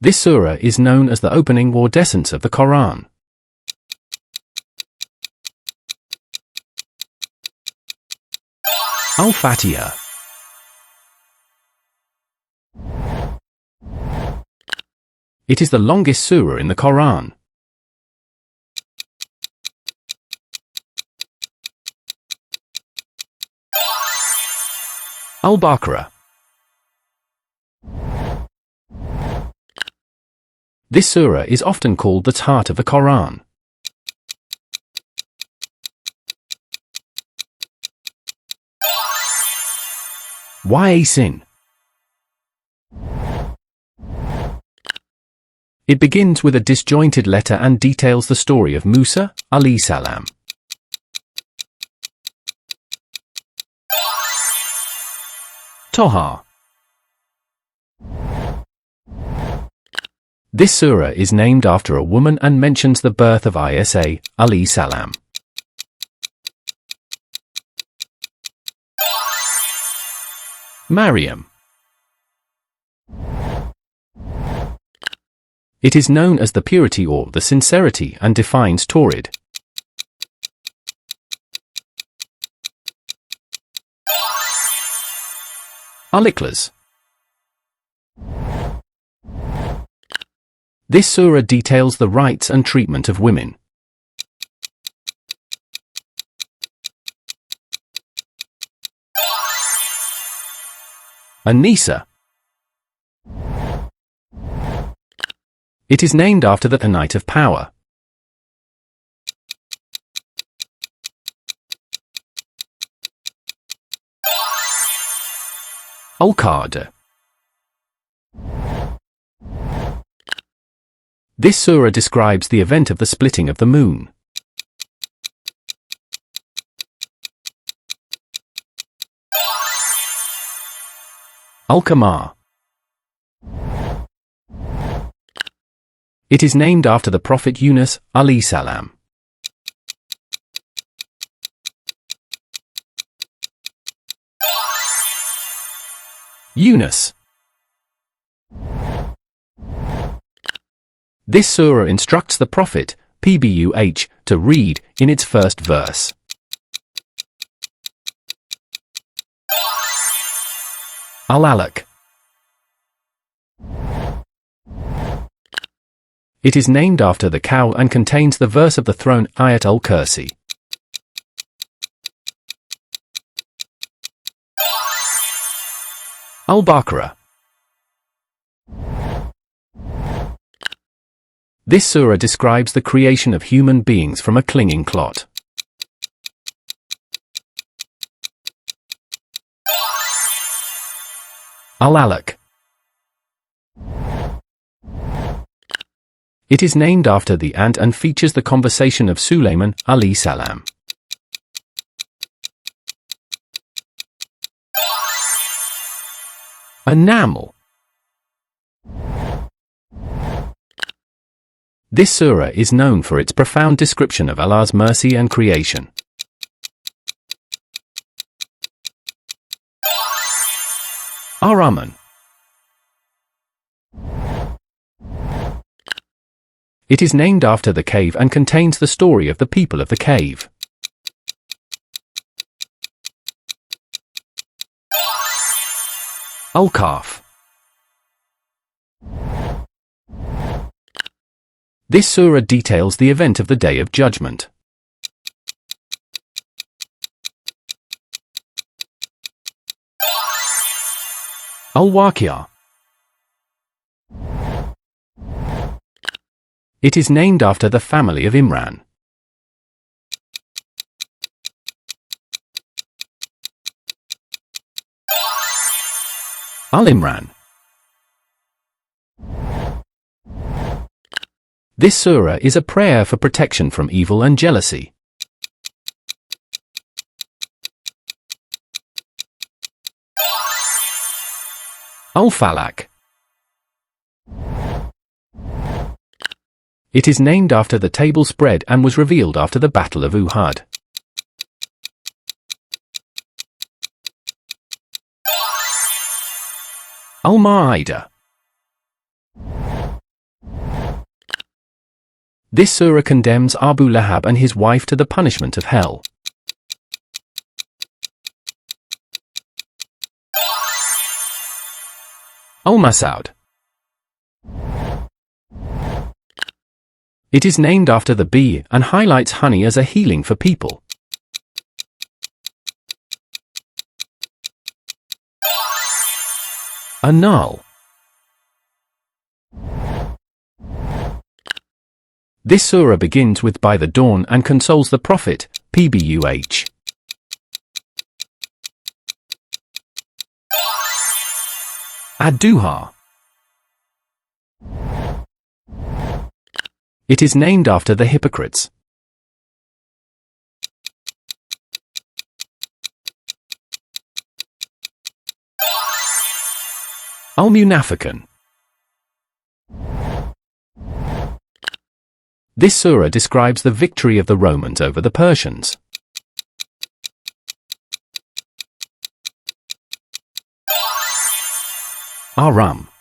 This surah is known as the opening or descent of the Quran. Al-Fatiha. It is the longest surah in the Quran. Al-Baqarah. This surah is often called the heart of the Quran. Yasin. It begins with a disjointed letter and details the story of Musa, alayhi salam. Taha. This surah is named after a woman and mentions the birth of Isa, alayhi salam. Maryam. It is known as the purity or the sincerity and defines Tawhid. Al-Ikhlas. This surah details the rights and treatment of women. An-Nisa. It is named after the Night of Power. Al-Qadr. This surah describes the event of the splitting of the moon. Al-Qamar. It is named after the Prophet Yunus, alayhi salam. Yunus. This surah instructs the Prophet, PBUH, to read in its first verse. Al-Alaq. It is named after the cow and contains the verse of the throne, Ayat al-Kursi. Al-Baqarah. This surah describes the creation of human beings from a clinging clot. Al-Alaq. It is named after the ant and features the conversation of Sulaiman, alayhi salam. An-Naml. This surah is known for its profound description of Allah's mercy and creation. Ar-Rahman. It is named after the cave and contains the story of the people of the cave. Al-Kahf. This surah details the event of the Day of Judgment. Al-Waqi'ah. It is named after the family of Imran. Al-Imran. This surah is a prayer for protection from evil and jealousy. Al-Falaq. It is named after the table spread and was revealed after the Battle of Uhud. Al-Ma'idah. This surah condemns Abu Lahab and his wife to the punishment of hell. Al-Mas'ud. It is named after the bee and highlights honey as a healing for people. An-Nahl. This surah begins with "by the dawn" and consoles the Prophet, PBUH. Ad-Duha. It is named after the hypocrites. Al-Munafiqun. This surah describes the victory of the Romans over the Persians. Aram.